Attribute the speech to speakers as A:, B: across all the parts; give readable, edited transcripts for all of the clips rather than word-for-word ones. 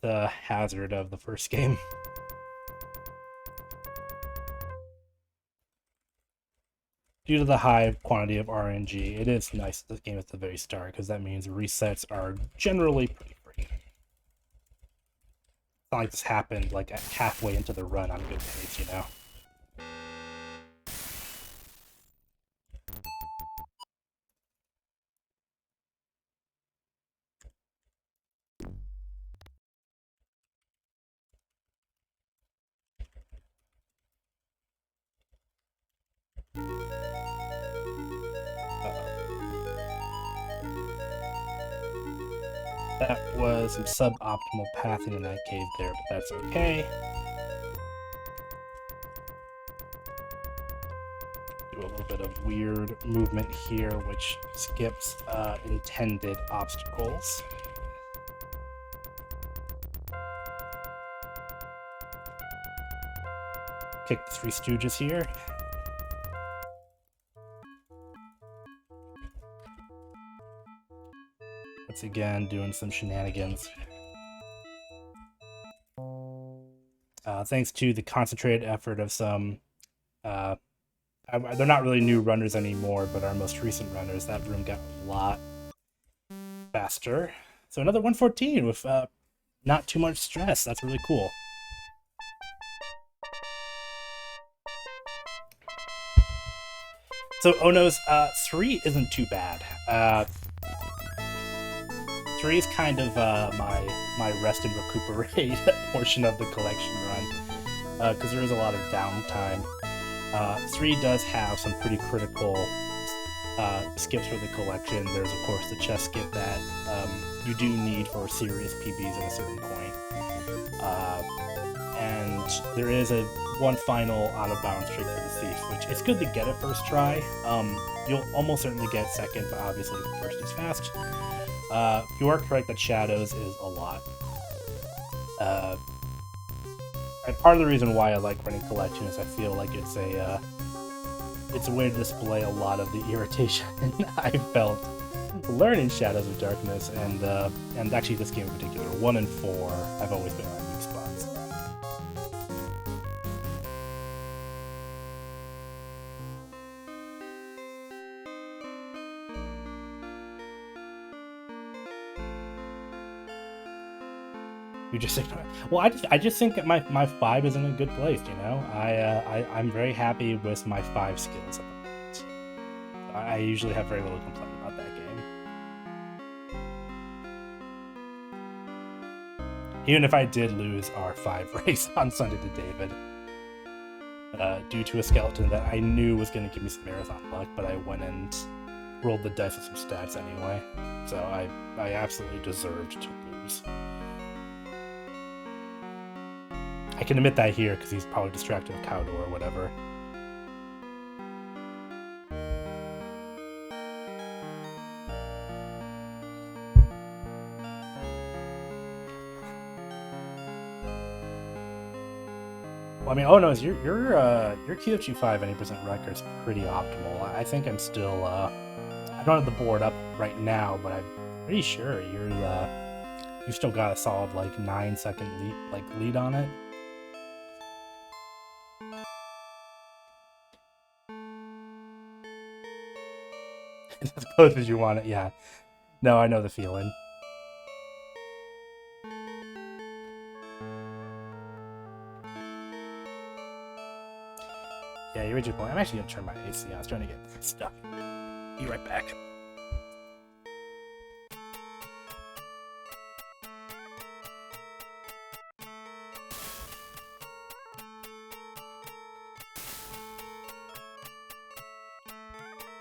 A: the hazard of the first game. Due to the high quantity of RNG, it is nice this game at the very start, because that means resets are generally pretty free. It's not like this happened like halfway into the run on good pace, you know? That was some suboptimal pathing in that cave there, but that's okay. Do a little bit of weird movement here, which skips intended obstacles. Kick the Three Stooges here. Once again, doing some shenanigans. Thanks to the concentrated effort of some, they're not really new runners anymore, but our most recent runners, that room got a lot faster. So another 114 with not too much stress. That's really cool. So Ono's 3 isn't too bad. 3 is kind of my rest and recuperate portion of the collection run, because there is a lot of downtime. 3 does have some pretty critical skips for the collection. There's of course the chest skip that you do need for serious PBs at a certain point. And there is one final out of bounds trick for the thief, which it's good to get it first try. You'll almost certainly get second, but obviously first is fast. You are correct that Shadows is a lot. And part of the reason why I like running collection is I feel like it's a way to display a lot of the irritation I felt learning Shadows of Darkness, and actually this game in particular, 1 and 4 have always been my weak spots. You just ignore it. Well, I just think that my 5 is in a good place, you know? I'm very happy with my 5 skills at the moment. I usually have very little complaint about that game. Even if I did lose our 5 race on Sunday to David, due to a skeleton that I knew was going to give me some marathon luck, but I went and rolled the dice with some stats anyway. So I absolutely deserved to lose. I can admit that here because he's probably distracted with Cowdoor or whatever. Well, I mean, oh no, your QFG5 80% record is pretty optimal. I think I'm still I don't have the board up right now, but I'm pretty sure you've still got a solid like 9-second lead on it. As close as you want it, yeah. No, I know the feeling. Yeah, you reached your point. I'm actually gonna turn my AC on. I was trying to get stuff. Be right back.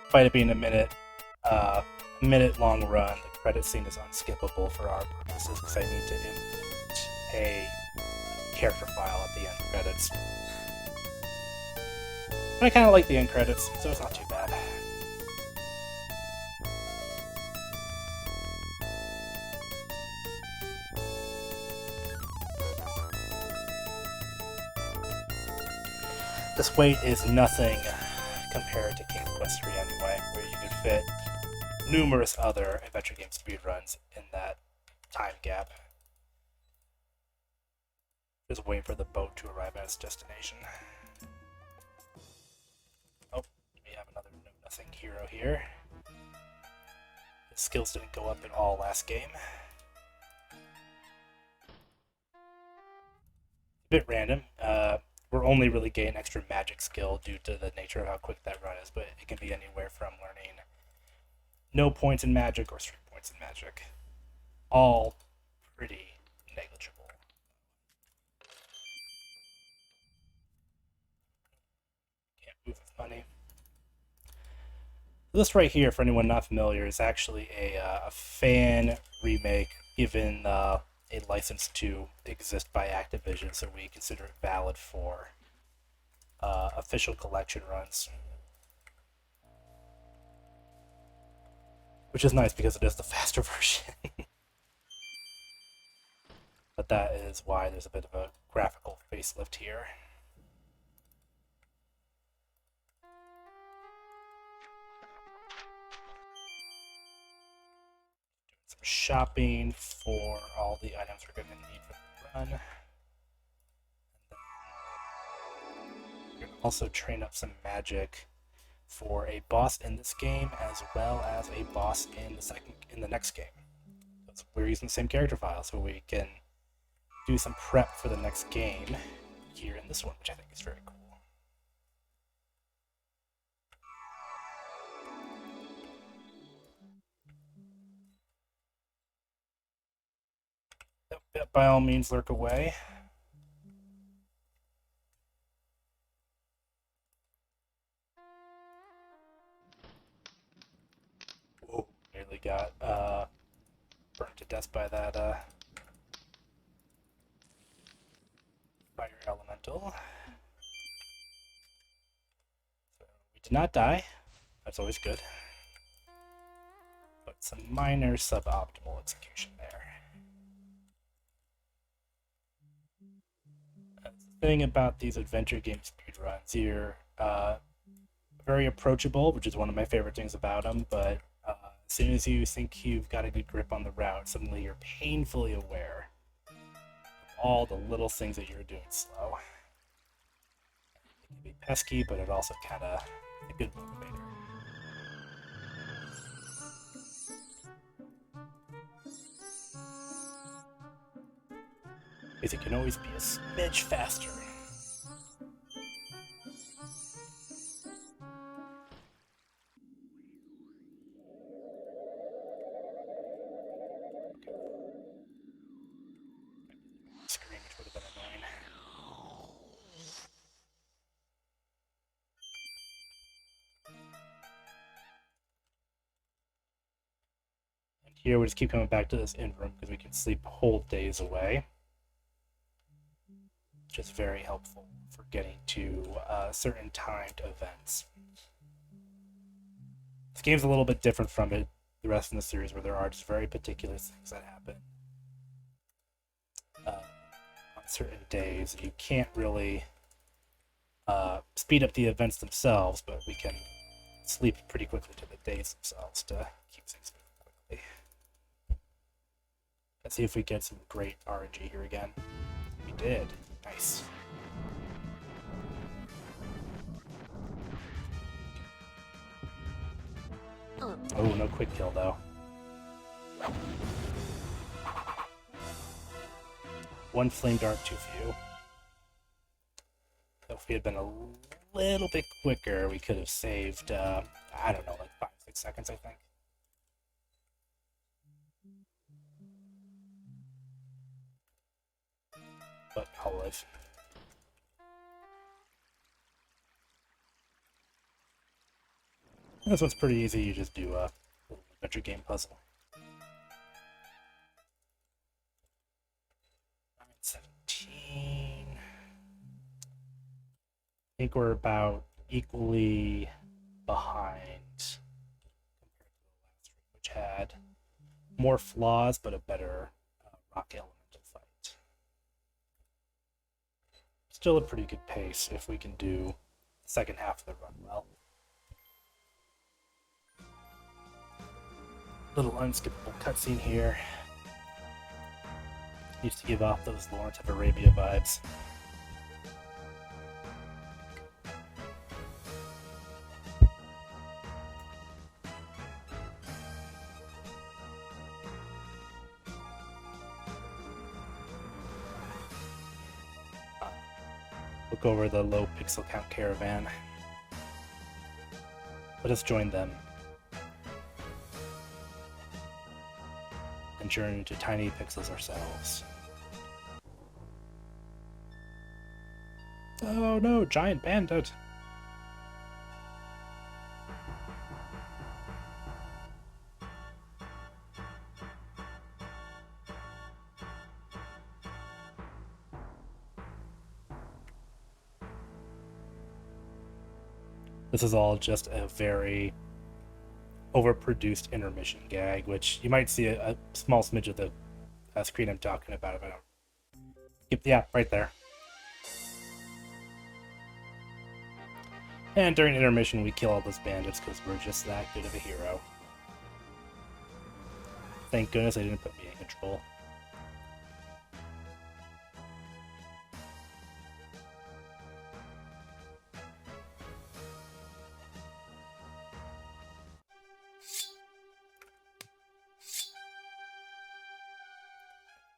A: Despite it being a minute long run, the credit scene is unskippable for our purposes because I need to input a character file at the end credits. But I kind of like the end credits, so it's not too bad. This wait is nothing compared to King's Quest 3 anyway, where you could fit numerous other adventure game speedruns in that time gap. Just waiting for the boat to arrive at its destination. Oh, we have another know-nothing hero here. His skills didn't go up at all last game. A bit random. We're only really getting extra magic skill due to the nature of how quick that run is, but it can be anywhere from learning no points in magic or 3 points in magic. All pretty negligible. Can't move with money. This right here, for anyone not familiar, is actually a fan remake given a license to exist by Activision, so we consider it valid for official collection runs. Which is nice because it is the faster version. But that is why there's a bit of a graphical facelift here. Doing some shopping for all the items we're going to need for the run. We're going to also train up some magic for a boss in this game as well as a boss in the next game. So we're using the same character file, so we can do some prep for the next game here in this one, which I think is very cool. Yep, by all means, lurk away. Whoa, nearly got burnt to death by that fire elemental. So we did not die. That's always good. But some minor suboptimal execution there. That's the thing about these adventure game speedruns. You're very approachable, which is one of my favorite things about them, but as soon as you think you've got a good grip on the route, suddenly you're painfully aware of all the little things that you're doing slow. It can be pesky, but it also kind of a good motivator. Because it can always be a smidge faster. Scream, which would have been annoying. And here we just keep coming back to this inn room because we can sleep whole days away. Which is very helpful for getting to certain timed events. This game's a little bit different from the rest of the series, where there are just very particular things that happen on certain days. You can't really speed up the events themselves, but we can sleep pretty quickly to the days themselves to keep things moving quickly. Let's see if we get some great RNG here again. We did. Nice. Oh, no quick kill though. One flame dart too few. So if we had been a little bit quicker, we could have saved, I don't know, like 5-6 seconds, I think. But I'll live. This one's pretty easy. You just do a little adventure game puzzle. 17. I think we're about equally behind compared to the last one, which had more flaws but a better rock elemental fight. Still a pretty good pace if we can do the second half of the run well. Little unskippable cutscene here. Used to give off those Lawrence of Arabia vibes. Look over the low pixel count caravan. Let us join them and journey to tiny pixels ourselves. Oh no, giant bandit! This is all just a very overproduced intermission gag, which you might see a small smidge of the screen I'm talking about if I don't. Yeah, right there. And during intermission, we kill all those bandits because we're just that good of a hero. Thank goodness they didn't put me in control.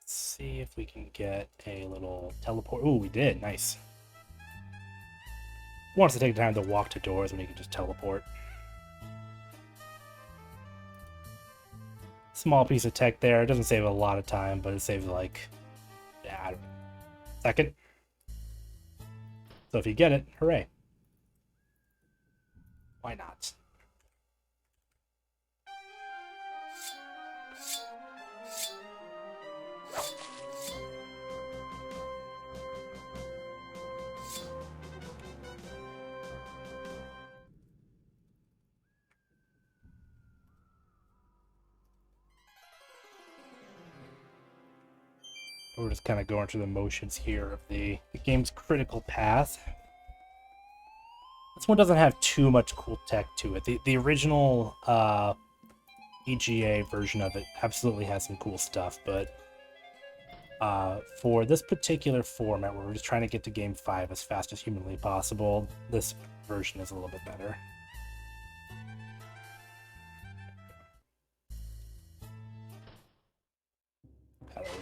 A: See if we can get a little teleport. Ooh, we did. Nice. Wants to take time to walk to doors when he can just teleport. Small piece of tech there. It doesn't save a lot of time, but it saves like, yeah, I don't know, second. So if you get it, hooray. Why not? We're just kind of going through the motions here of the game's critical path. This one doesn't have too much cool tech to it. The original EGA version of it absolutely has some cool stuff, but for this particular format where we're just trying to get to Game 5 as fast as humanly possible, this version is a little bit better.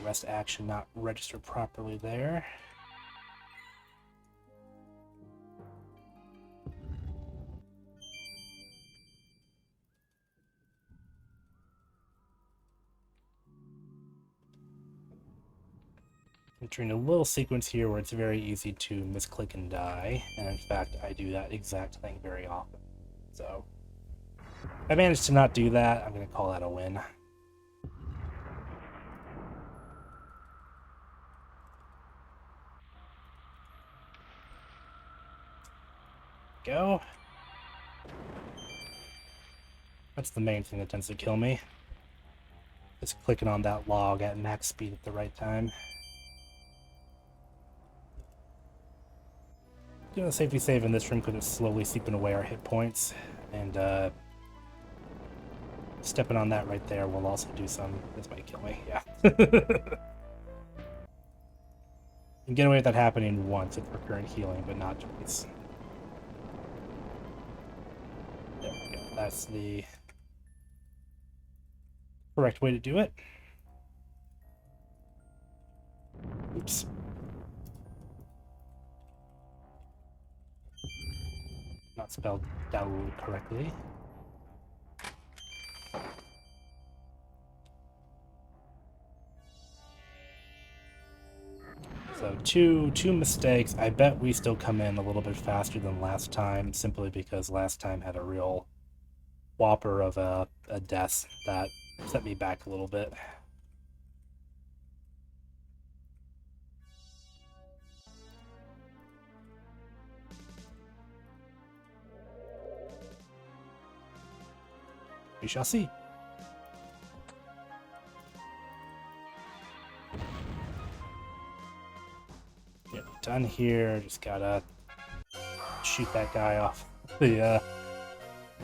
A: Rest action not registered properly there. Entering a little sequence here where it's very easy to misclick and die, and in fact I do that exact thing very often. So if I managed to not do that, I'm going to call that a win. Go. That's the main thing that tends to kill me. Just clicking on that log at max speed at the right time. Doing a safety save in this room because it's slowly seeping away our hit points, and stepping on that right there will also do some. This might kill me, yeah. You can get away with that happening once with recurrent healing, but not twice. There we go. That's the correct way to do it. Oops. Not spelled down correctly. So two mistakes. I bet we still come in a little bit faster than last time, simply because last time had a real whopper of a death that set me back a little bit. We shall see. Yep, done here. Just gotta shoot that guy off the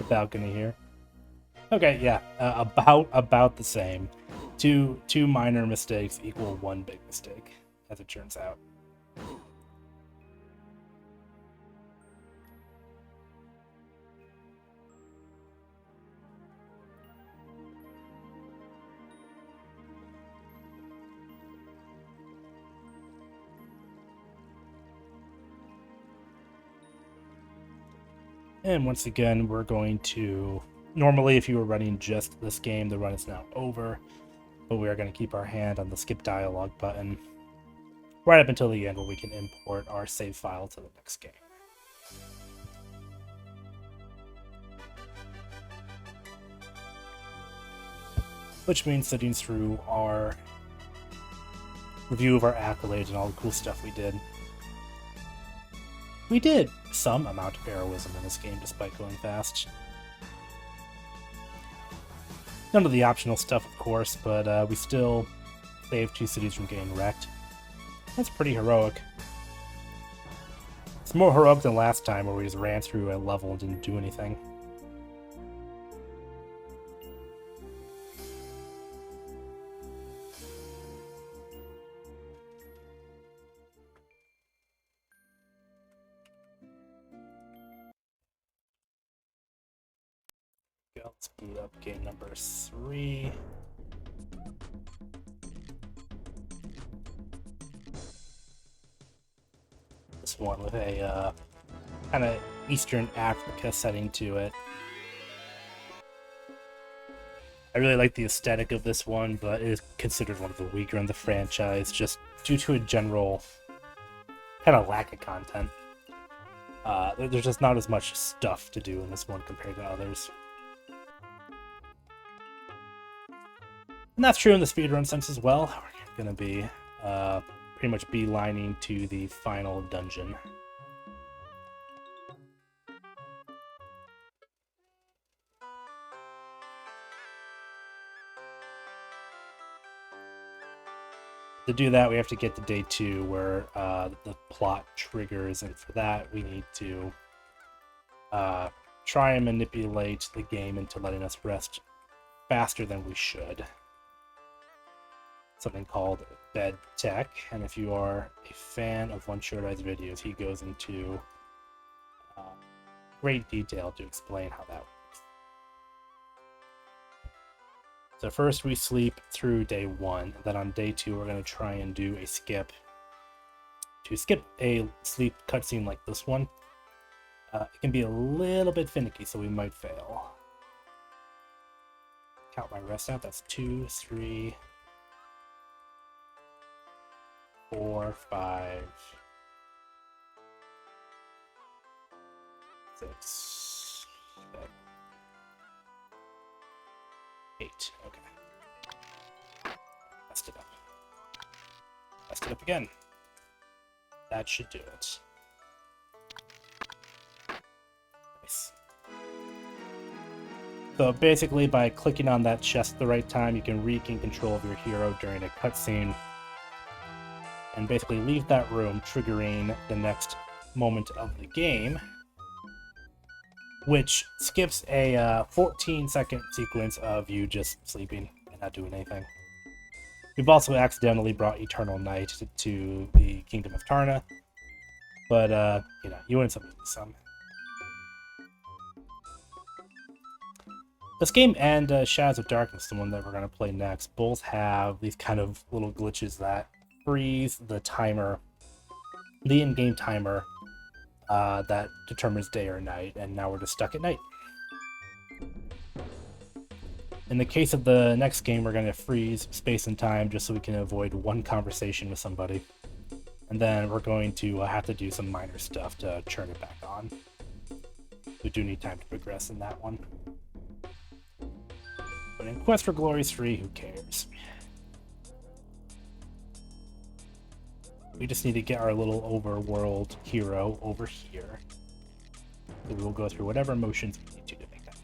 A: balcony here. Okay, yeah, about the same. Two minor mistakes equal one big mistake, as it turns out. And once again, we're going to... Normally, if you were running just this game, the run is now over. But we are going to keep our hand on the skip dialogue button right up until the end, where we can import our save file to the next game. Which means sitting through our review of our accolades and all the cool stuff we did. We did some amount of heroism in this game, despite going fast. None of the optional stuff, of course, but we still saved 2 cities from getting wrecked. That's pretty heroic. It's more heroic than last time, where we just ran through a level and didn't do anything. Let's boot up game number 3. This one with a kind of Eastern Africa setting to it. I really like the aesthetic of this one, but it is considered one of the weaker in the franchise, just due to a general kind of lack of content. There's just not as much stuff to do in this one compared to others. And that's true in the speedrun sense as well. We're going to be pretty much beelining to the final dungeon. To do that, we have to get to day 2, where the plot triggers, and for that, we need to try and manipulate the game into letting us rest faster than we should. Something called bed tech, and if you are a fan of One Short Eye's videos, he goes into great detail to explain how that works. So first we sleep through day 1, and then on day 2 we're going to try and do a skip. To skip a sleep cutscene like this one, it can be a little bit finicky, so we might fail. Count my rest out, that's 2, 3, 4, 5, 6, 7, 8. Okay. Messed it up. Messed it up again. That should do it. Nice. So basically, by clicking on that chest at the right time, you can regain control of your hero during a cutscene, and basically leave that room, triggering the next moment of the game, which skips a 14-second sequence of you just sleeping and not doing anything. We've also accidentally brought Eternal Night to the Kingdom of Tarna, but, you know, you win some, lose some. This game and Shadows of Darkness, the one that we're going to play next, both have these kind of little glitches that freeze the timer, the in-game timer that determines day or night, and now we're just stuck at night. In the case of the next game, we're going to freeze space and time just so we can avoid one conversation with somebody. And then we're going to have to do some minor stuff to turn it back on. We do need time to progress in that one. But in Quest for Glory's free, who cares? We just need to get our little overworld hero over here. So we will go through whatever motions we need to make that.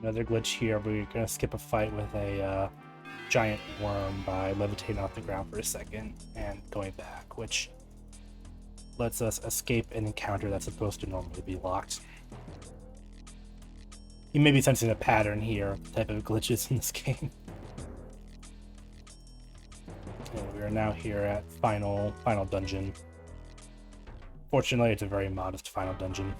A: Another glitch here, we're gonna skip a fight with a giant worm by levitating off the ground for a second and going back, which lets us escape an encounter that's supposed to normally be locked. You may be sensing a pattern here, type of glitches in this game. And we are now here at final dungeon. Fortunately, it's a very modest final dungeon.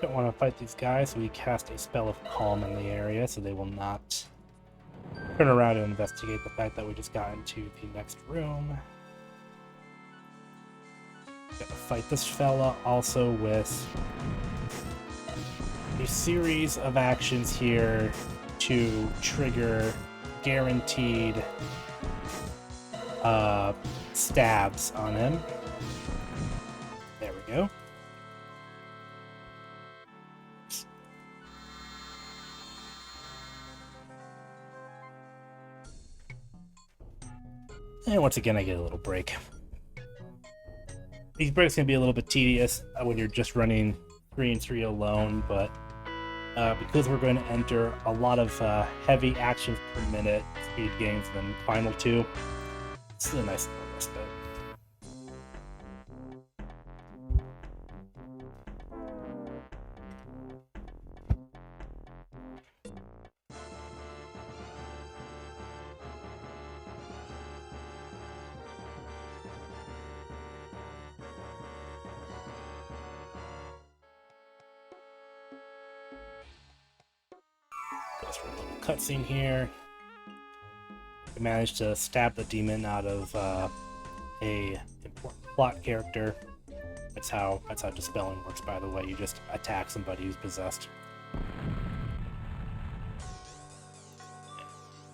A: Don't want to fight these guys, so we cast a spell of calm in the area so they will not turn around and investigate the fact that we just got into the next room. Gotta fight this fella also with a series of actions here to trigger guaranteed stabs on him. There we go. And once again, I get a little break. These breaks can be a little bit tedious when you're just running 3 and 3 alone, but because we're going to enter a lot of heavy actions per minute speed games than Final 2, it's a nice little respite. Goes for a little cutscene here. We managed to stab the demon out of a important plot character. That's how dispelling works, by the way. You just attack somebody who's possessed.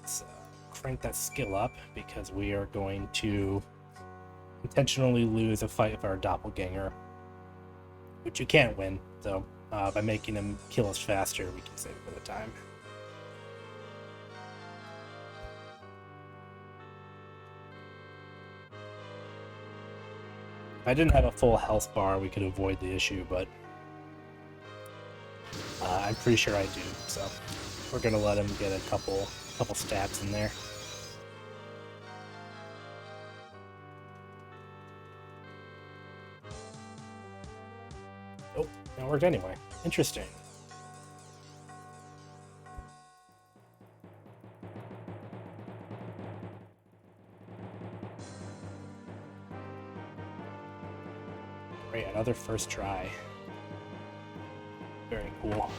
A: Let's crank that skill up because we are going to intentionally lose a fight with our doppelganger, which you can't win. So by making him kill us faster, we can save a bit of time. If I didn't have a full health bar, we could avoid the issue, but I'm pretty sure I do, so we're gonna let him get a couple stabs in there. Oh, that worked anyway. Interesting. Great, another first try. Very cool.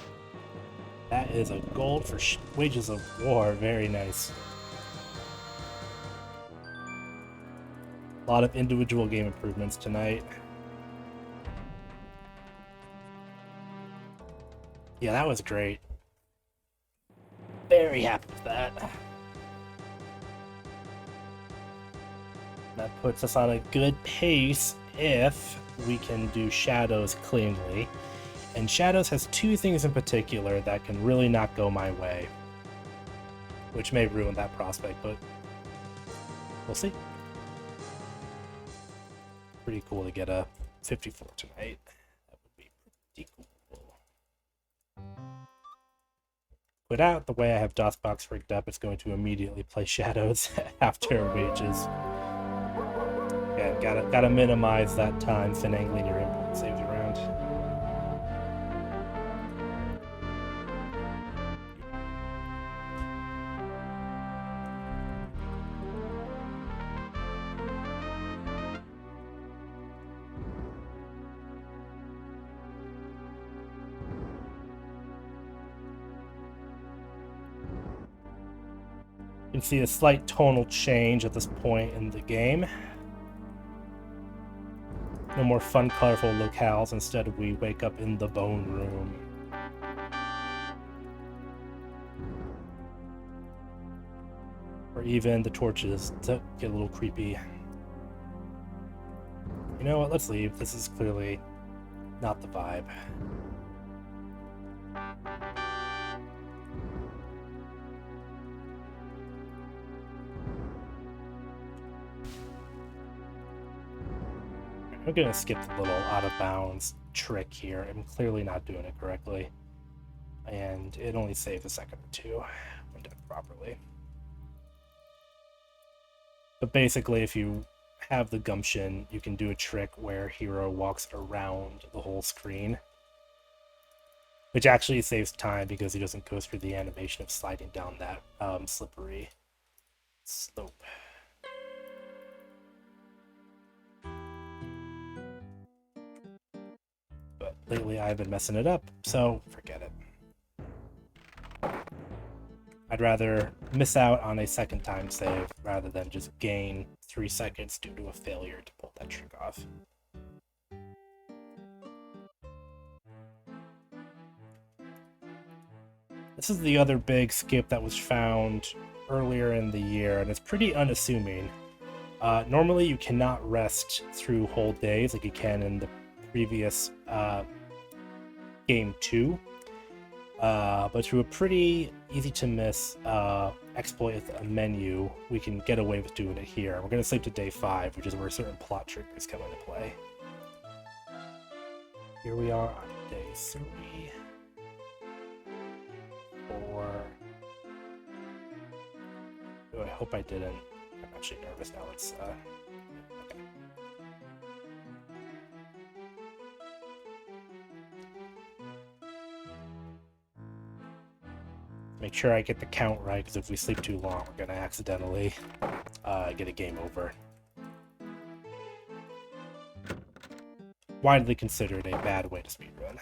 A: That is a gold for Wages of War. Very nice. A lot of individual game improvements tonight. Yeah, that was great. Very happy with that. That puts us on a good pace if we can do Shadows cleanly. And Shadows has 2 things in particular that can really not go my way, which may ruin that prospect, but we'll see. Pretty cool to get a 54 tonight. That would be pretty cool. Without the way I have DOSBox rigged up, it's going to immediately play Shadows after Wages. Yeah, gotta minimize that time finagling your input saves around. You can see a slight tonal change at this point in the game. No more fun, colorful locales. Instead, we wake up in the bone room. Where even the torches to get a little creepy. You know what? Let's leave. This is clearly not the vibe. I'm gonna skip the little out of bounds trick here. I'm clearly not doing it correctly. And it only saves a second or two when done properly. But basically, if you have the gumption, you can do a trick where Hero walks around the whole screen, which actually saves time because he doesn't go through the animation of sliding down that slippery slope. But lately I've been messing it up, so forget it. I'd rather miss out on a second time save rather than just gain 3 seconds due to a failure to pull that trick off. This is the other big skip that was found earlier in the year, and it's pretty unassuming. Normally you cannot rest through whole days like you can in the previous game 2. But through a pretty easy to miss exploit with a menu, we can get away with doing it here. We're going to sleep to day 5, which is where certain plot triggers come into play. Here we are on day 3, 4. Oh, I hope I didn't. I'm actually nervous now. Let's okay. Make sure I get the count right, because if we sleep too long, we're going to accidentally get a game over. Widely considered a bad way to speedrun.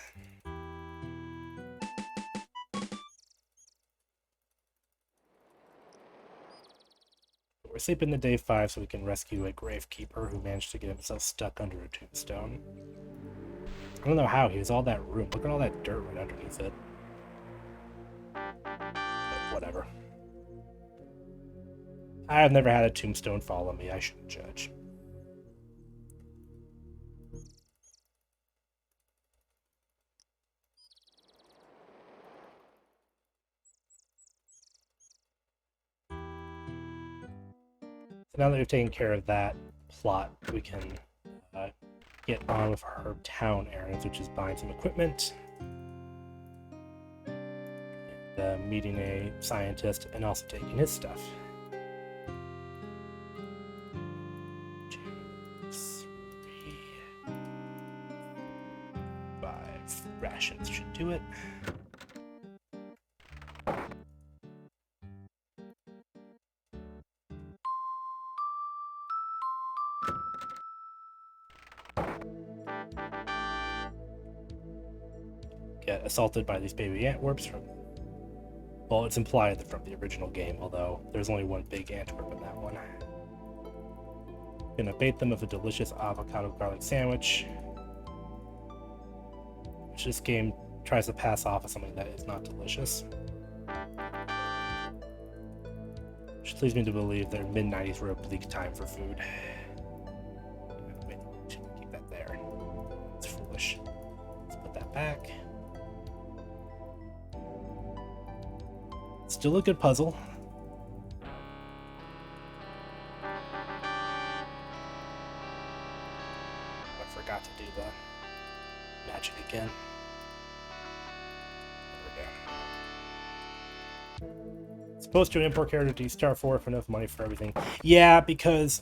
A: We're sleeping to day 5 so we can rescue a gravekeeper who managed to get himself stuck under a tombstone. I don't know how, he has all that room. Look at all that dirt right underneath it. Whatever. I've never had a tombstone follow me. I shouldn't judge. So now that we've taken care of that plot, we can get on with our town errands, which is buying some equipment, meeting a scientist, and also taking his stuff. 2, 3, 5 rations should do it. Get assaulted by these baby antwerps from... Well, it's implied from the original game, although there's only one big antwerp in that one. Gonna bait them with a delicious avocado garlic sandwich, which this game tries to pass off as something that is not delicious. Which leads me to believe that mid-90s were a bleak time for food. Wait, keep that there. It's foolish. Let's put that back. Still a good puzzle. I forgot to do the magic again. There we go. Supposed to import character to start for enough money for everything. Yeah, because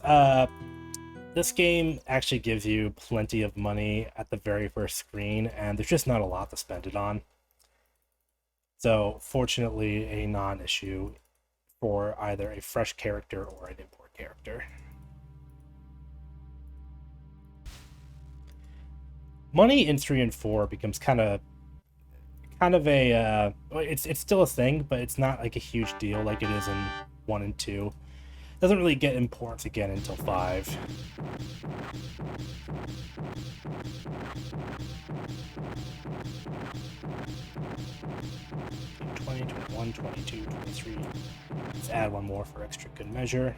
A: this game actually gives you plenty of money at the very first screen, and there's just not a lot to spend it on. So, fortunately, a non-issue for either a fresh character or an import character. Money in 3 and 4 becomes kind of a it's still a thing, but it's not like a huge deal like it is in 1 and 2. Doesn't really get important again until 5. 20, 21, 22, 23. Let's add one more for extra good measure.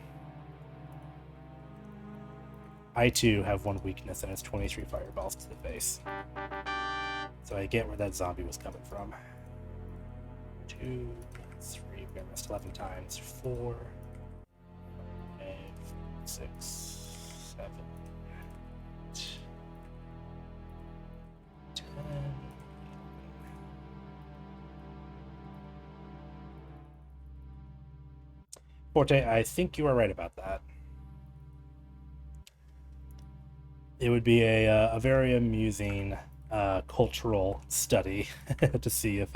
A: I too have one weakness, and it's 23 fireballs to the face. So I get where that zombie was coming from. 2, 3, we got rest 11 times. 4, 5, 6, 7, 8, 10. Forte, I think you are right about that. It would be a very amusing cultural study to see if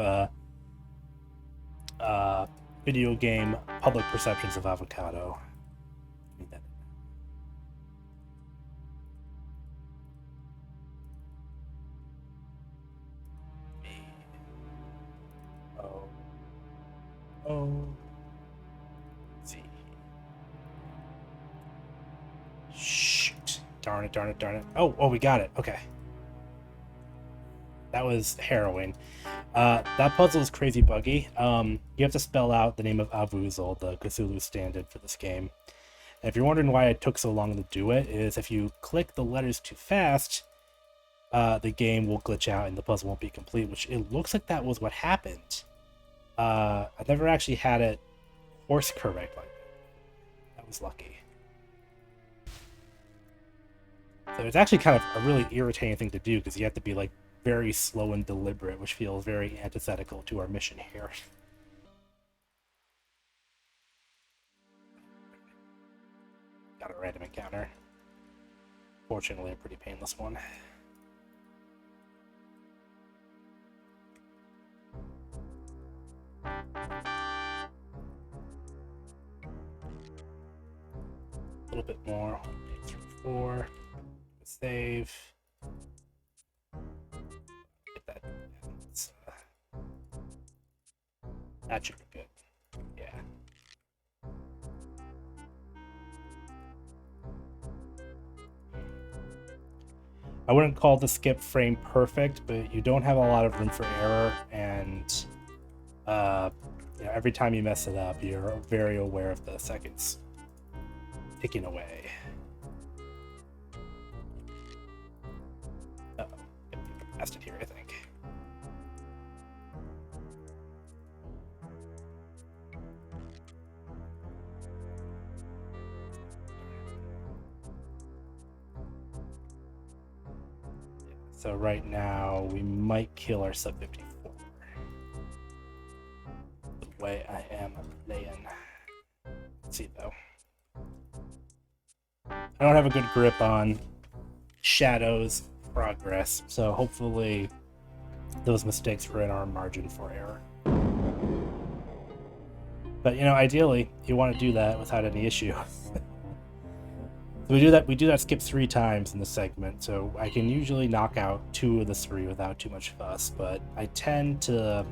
A: video game public perceptions of avocado. Z. Shoot. Darn it, darn it, darn it. Oh, we got it. Okay. That was harrowing. That puzzle is crazy buggy. You have to spell out the name of Avuzal, the Cthulhu stand-in for this game. And if you're wondering why it took so long to do it, is if you click the letters too fast, the game will glitch out and the puzzle won't be complete, which it looks like that was what happened. I've never actually had it course correct like that. That was lucky. So it's actually kind of a really irritating thing to do because you have to be like very slow and deliberate, which feels very antithetical to our mission here. Got a random encounter. Fortunately, a pretty painless one. A little bit more. 1, 2, 3, 4. Save. Get that. That should be good. Yeah. I wouldn't call the skip frame perfect, but you don't have a lot of room for error, and you know, every time you mess it up, you're very aware of the seconds ticking away. Uh-oh, past it here, I think. So right now, we might kill our sub-54. The way I am playing. Let's see, though. I don't have a good grip on Shadow's progress, so hopefully those mistakes were in our margin for error. But, you know, ideally, you want to do that without any issue. We do that skip 3 times in the segment, so I can usually knock out 2 of the 3 without too much fuss, but I tend to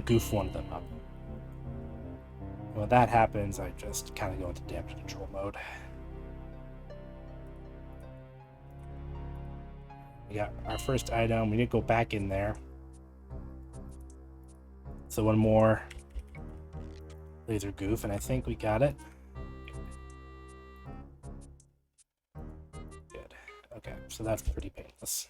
A: goof one of them up. When that happens, I just kind of go into damage control mode. We got our first item. We need to go back in there. So one more laser goof, and I think we got it. Good. Okay, so that's pretty painless.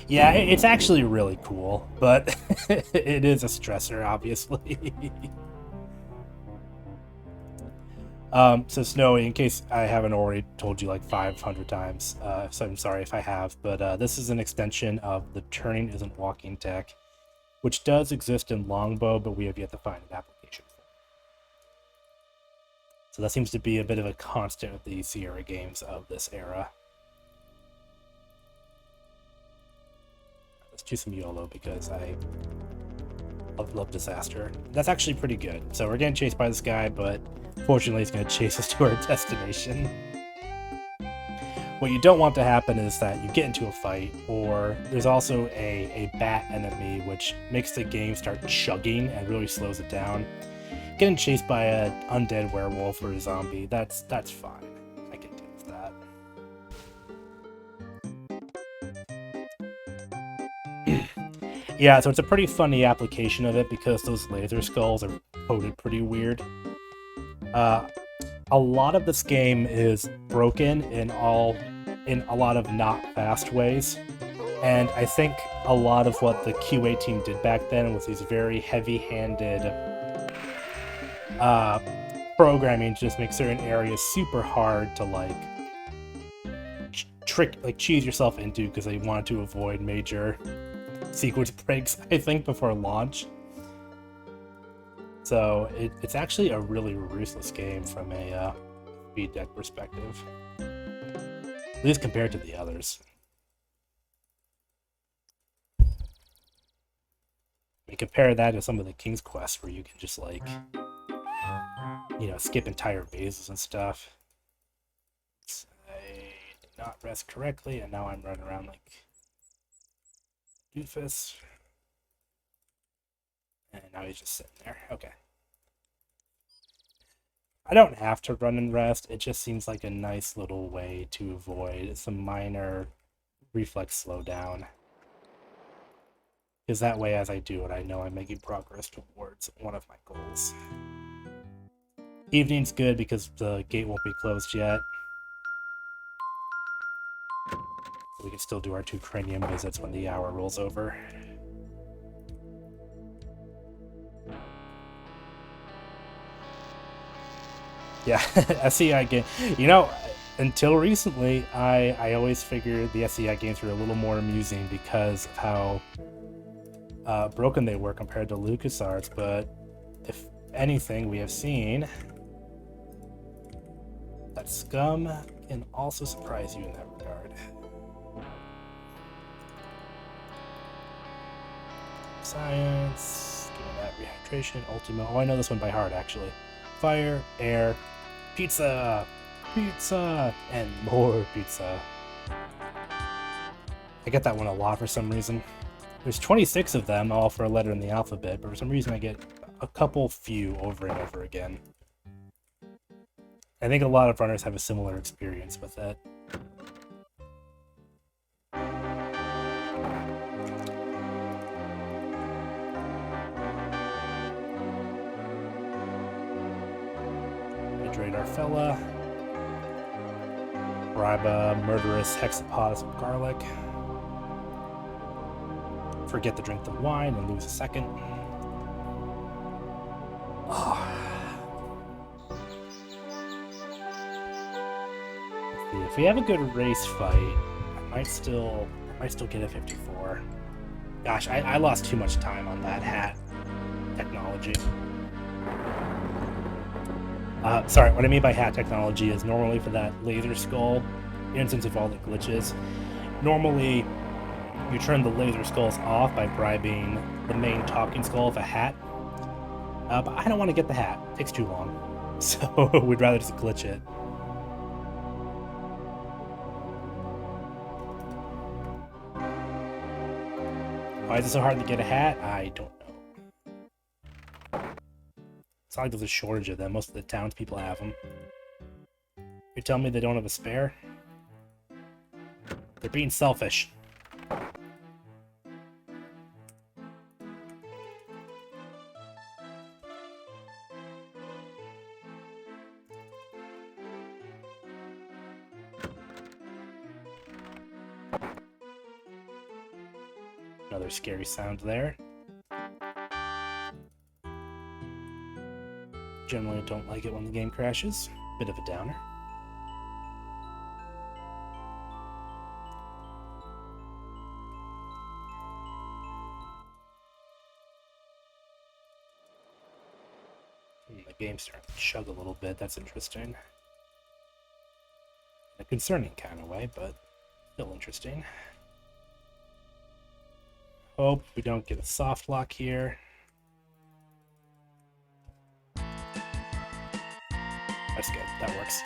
A: Yeah, it's actually really cool, but it is a stressor, obviously. So Snowy, in case I haven't already told you like 500 times, so I'm sorry if I have, but this is an extension of the Turning Isn't Walking tech, which does exist in Longbow, but we have yet to find an application for it. So that seems to be a bit of a constant with the Sierra games of this era. Let's do some YOLO because I love disaster. That's actually pretty good. So we're getting chased by this guy, but fortunately he's going to chase us to our destination. What you don't want to happen is that you get into a fight, or there's also a bat enemy, which makes the game start chugging and really slows it down. getting chased by a undead werewolf or a zombie, that's fine. I can deal with that. Yeah, so it's a pretty funny application of it because those laser skulls are coded pretty weird. A lot of this game is broken in a lot of not fast ways. And I think a lot of what the QA team did back then was these very heavy-handed programming to just make certain areas super hard to cheese yourself into because they wanted to avoid major sequence breaks, I think, before launch. So it's actually a really ruthless game from a speed deck perspective, at least compared to the others. I mean, compare that to some of the King's Quest where you can just skip entire bases and stuff. I did not rest correctly, and now I'm running around like doofus. And now he's just sitting there. Okay. I don't have to run and rest. It just seems like a nice little way to avoid some minor reflex slowdown. Because that way, as I do it, I know I'm making progress towards one of my goals. Evening's good because the gate won't be closed yet. We can still do our 2 cranium visits when the hour rolls over. Yeah, SCI game. Until recently, I always figured the SCI games were a little more amusing because of how broken they were compared to LucasArts, but if anything, we have seen that Scum can also surprise you in that regard. Science, give me that rehydration, Ultima. Oh, I know this one by heart, actually. Fire, air, pizza, pizza, and more pizza. I get that one a lot for some reason. There's 26 of them, all for a letter in the alphabet, but for some reason I get a couple few over and over again. I think a lot of runners have a similar experience with that. Hydrate our fella. Bribe a murderous hexapod with some garlic. Forget to drink the wine and lose a second. Oh. If we have a good race fight, I might still get a 54. Gosh, I lost too much time on that hat technology. Sorry, what I mean by hat technology is normally for that laser skull, in instance of all the glitches, normally you turn the laser skulls off by bribing the main talking skull with a hat. But I don't want to get the hat. It takes too long. So we'd rather just glitch it. Why is it so hard to get a hat? I don't know. It's not like there's a shortage of them. Most of the townspeople have them. You're telling me they don't have a spare? They're being selfish. Another scary sound there. Generally don't like it when the game crashes. Bit of a downer. The game's starting to chug a little bit. That's interesting. In a concerning kind of way, but still interesting. Hope we don't get a soft lock here. That's good. That works.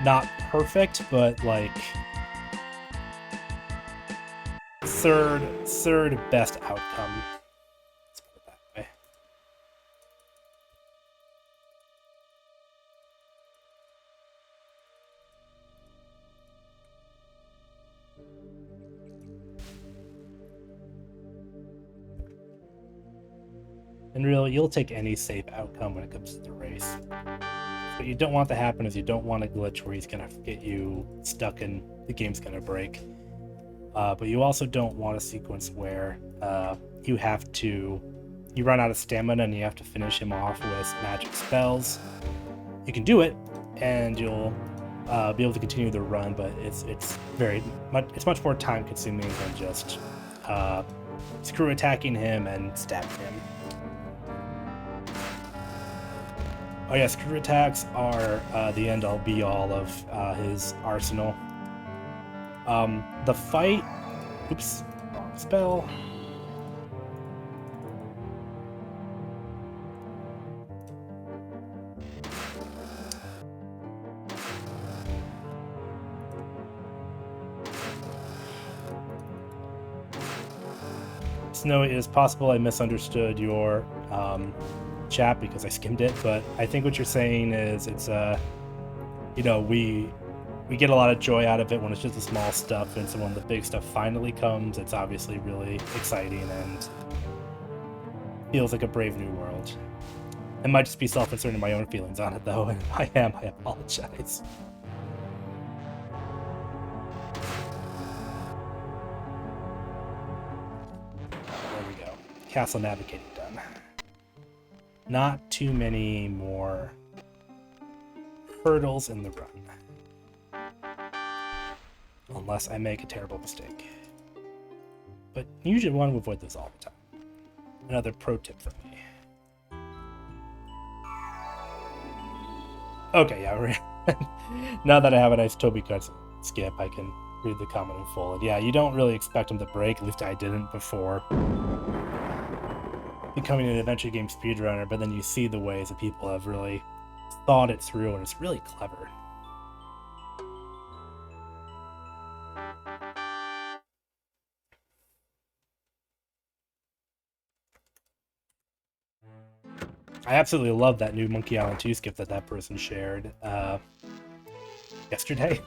A: Not perfect, but like third best outcome. Let's put it that way. And really, you'll take any safe outcome when it comes to the race. What you don't want to happen is you don't want a glitch where he's going to get you stuck and the game's going to break. But you also don't want a sequence where you run out of stamina and you have to finish him off with magic spells. You can do it, and you'll be able to continue the run, but it's much more time consuming than just screw attacking him and stabbing him. Oh yeah, screw attacks are the end-all be-all of his arsenal. The fight... Oops, wrong spell. Snow, it is possible I misunderstood your chat because I skimmed it, but I think what you're saying is it's we get a lot of joy out of it when it's just the small stuff, and so when the big stuff finally comes, it's obviously really exciting and feels like a brave new world. It might just be self-inserting my own feelings on it though, and if I am, I apologize. There we go. Castle navigating done. Not too many more hurdles in the run. Unless I make a terrible mistake. But you usually want to avoid those all the time. Another pro tip from me. Okay, yeah, now that I have a nice Toby Cuts skip, I can read the comment in full. And yeah, you don't really expect them to break, at least I didn't before becoming an adventure game speedrunner, but then you see the ways that people have really thought it through, and it's really clever. I absolutely love that new Monkey Island 2 skip that person shared yesterday.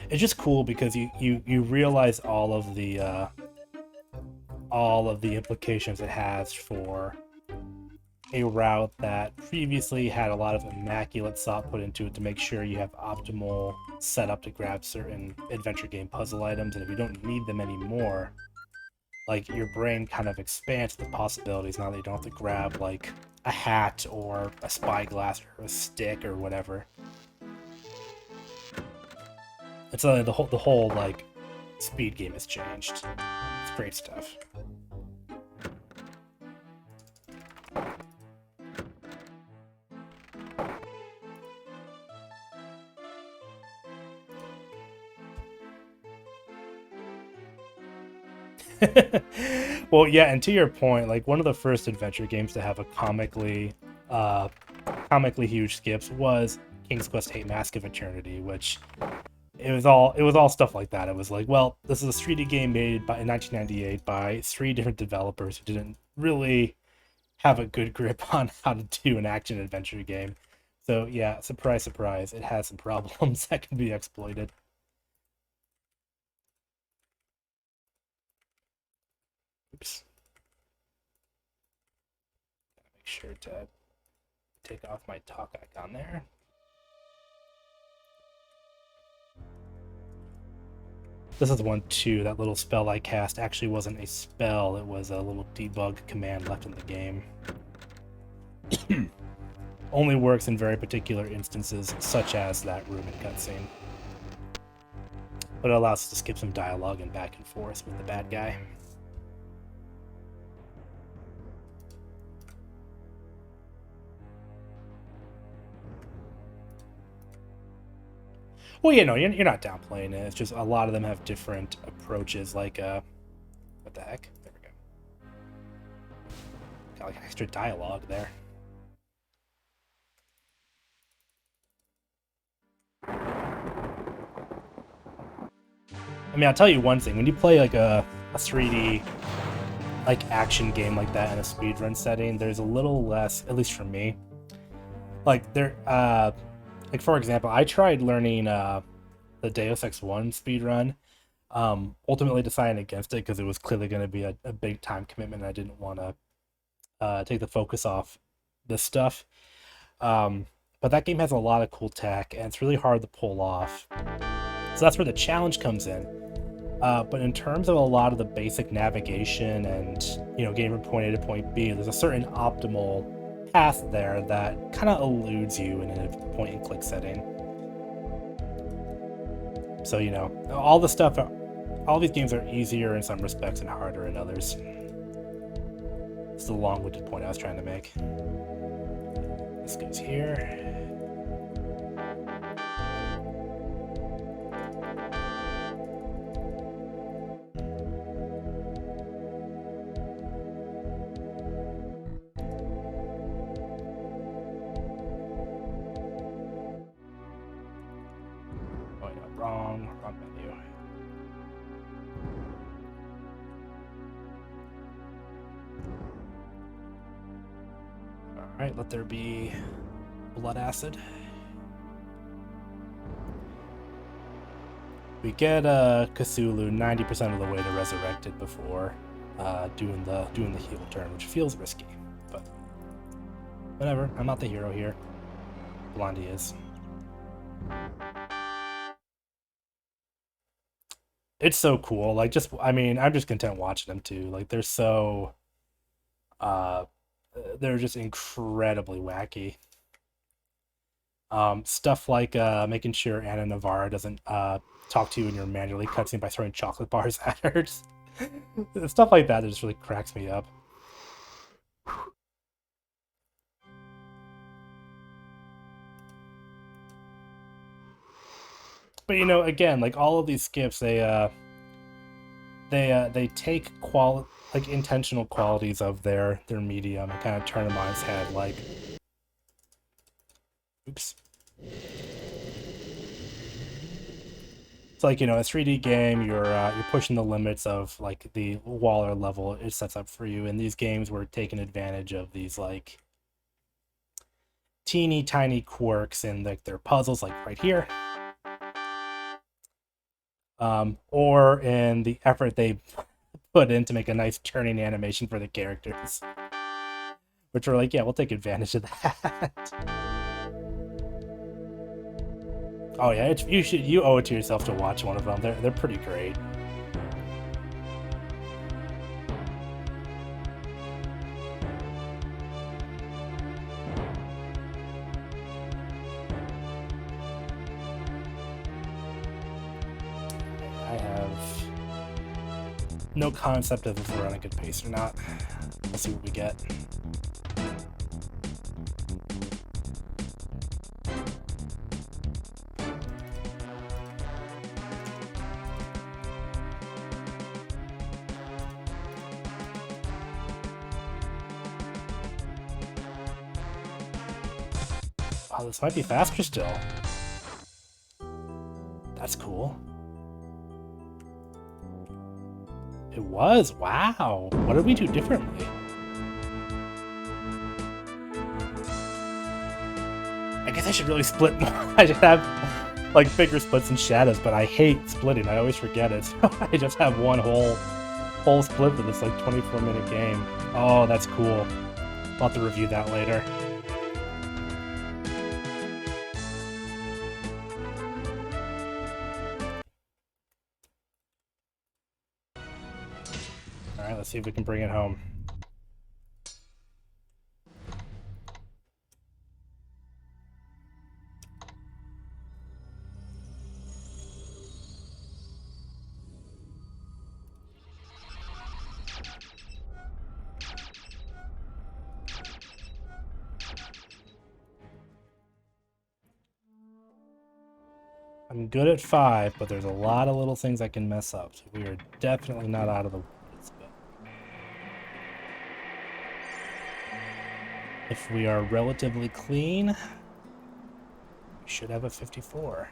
A: It's just cool because you realize all of the implications it has for a route that previously had a lot of immaculate thought put into it to make sure you have optimal setup to grab certain adventure game puzzle items, and if you don't need them anymore, like, your brain kind of expands the possibilities now that you don't have to grab, like, a hat or a spyglass or a stick or whatever. It's the whole like speed game has changed. It's great stuff. Well, yeah, and to your point, like, one of the first adventure games to have a comically huge skips was King's Quest VIII Mask of Eternity, which it was all stuff like that. It was like, well, this is a 3D game made in 1998 by 3 different developers who didn't really have a good grip on how to do an action adventure game. So yeah, surprise, surprise, it has some problems that can be exploited. Oops. Make sure to take off my talk icon there. This is one too. That little spell I cast actually wasn't a spell, it was a little debug command left in the game. Only works in very particular instances, such as that room and cutscene. But it allows us to skip some dialogue and back and forth with the bad guy. Well, you know, you're not downplaying it. It's just a lot of them have different approaches. Like, what the heck? There we go. Got like extra dialogue there. I mean, I'll tell you one thing. When you play like a 3D like action game like that in a speedrun setting, there's a little less, at least for me. Like there, like for example, I tried learning the Deus Ex 1 speedrun Ultimately deciding against it because it was clearly going to be a big time commitment, and I didn't want to take the focus off this stuff. But that game has a lot of cool tech, and it's really hard to pull off. So that's where the challenge comes in. But in terms of a lot of the basic navigation and, getting from point A to point B, there's a certain optimal path there that kind of eludes you in a point-and-click setting. So, all the stuff, all these games are easier in some respects and harder in others. It's the long-winded point I was trying to make. This goes here. Oh, no, wrong menu. Alright, let there be blood acid. We get Cthulhu 90% of the way to resurrected before doing the heal turn, which feels risky, but whatever. I'm not the hero here. Blondie is. It's so cool. Like, I'm just content watching them too. Like, they're just incredibly wacky. Stuff like making sure Anna Navarra doesn't talk to you when you're manually cutscene by throwing chocolate bars at her. Stuff like that just really cracks me up. But again, like all of these skips, they take intentional qualities of their medium and kind of turn them on its head. Like, oops. It's like, a 3D game, you're pushing the limits of like the wall or level it sets up for you. In these games, we're taking advantage of these like teeny tiny quirks in like their puzzles, like right here. Or in the effort they put in to make a nice turning animation for the characters. Which we're like, yeah, we'll take advantage of that. Oh yeah, you owe it to yourself to watch one of them. They're pretty great. I have no concept of if we're on a good pace or not. We'll see what we get. Oh, this might be faster still. That's cool. It was. Wow. What did we do differently? I guess I should really split more. I should have like bigger splits and shadows, but I hate splitting. I always forget it. So I just have one whole split for this like 24-minute game. Oh, that's cool. I'll have to review that later. Alright, let's see if we can bring it home. I'm good at 5, but there's a lot of little things I can mess up. So we are definitely not out of the woods. But if we are relatively clean, we should have a 54.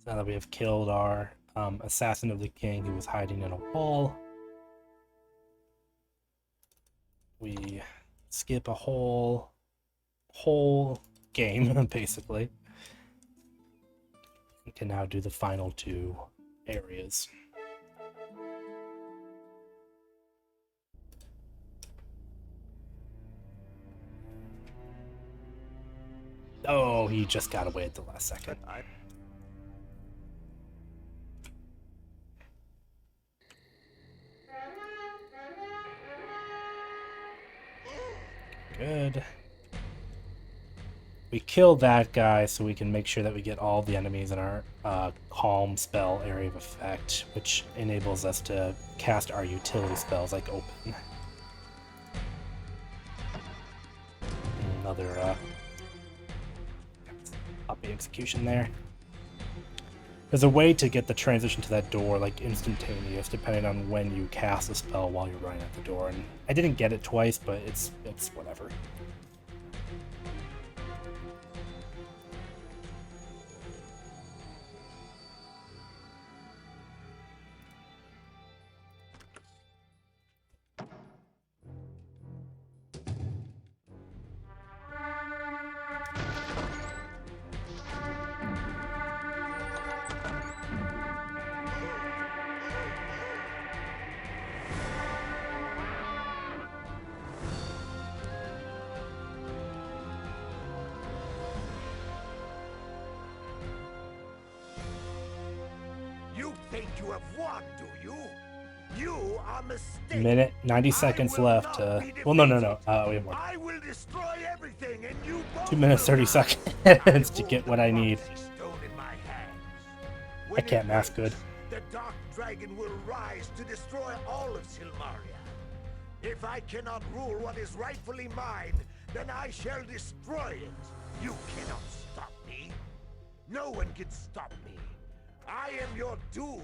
A: Now that we have killed our assassin of the king who was hiding in a wall, we skip a whole game, basically. We can now do the final 2 areas. Oh, he just got away at the last second. Good. We kill that guy so we can make sure that we get all the enemies in our calm spell area of effect, which enables us to cast our utility spells like open. Another copy execution there. There's a way to get the transition to that door like instantaneous, depending on when you cast a spell while you're running at the door. And I didn't get it twice, but it's whatever.
B: You think you have won, do you? You are mistaken.
A: Minute, 90 seconds left. Well, no. We have more.
B: I will destroy everything, and you
A: 2 minutes, 30 seconds to get what I need. I can't math good.
B: The Dark Dragon will rise to destroy all of Silmaria. If I cannot rule what is rightfully mine, then I shall destroy it. You cannot stop me. No one can stop me. I am your doom.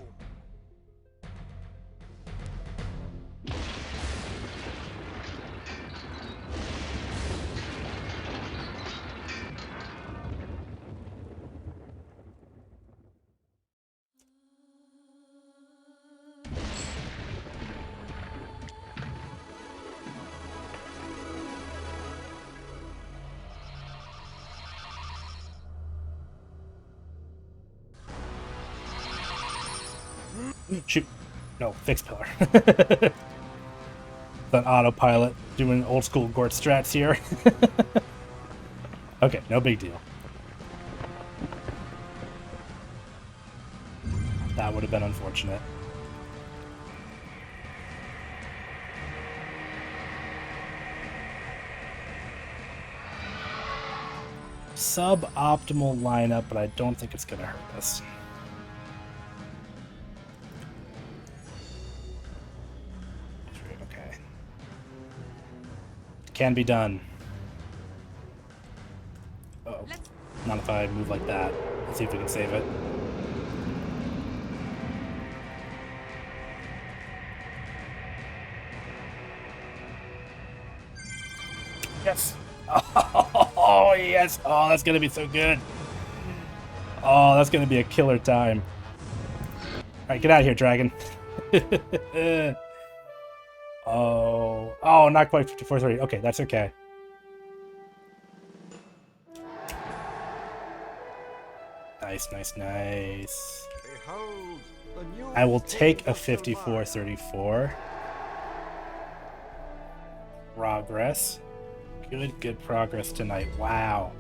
A: Shoot. No, fix pillar. That autopilot doing old school Gort strats here. Okay, no big deal. That would have been unfortunate. Suboptimal lineup, but I don't think it's going to hurt us. Okay. Can be done. Uh-oh. Not if I move like that. Let's see if we can save it. Yes. Oh, yes. Oh, that's going to be so good. Oh, that's going to be a killer time. All right, get out of here, dragon. Oh, not quite 54-30. Okay, that's okay. Nice, nice, nice.
B: Behold, the new
A: I will take a 54-34. Progress. Good progress tonight. Wow.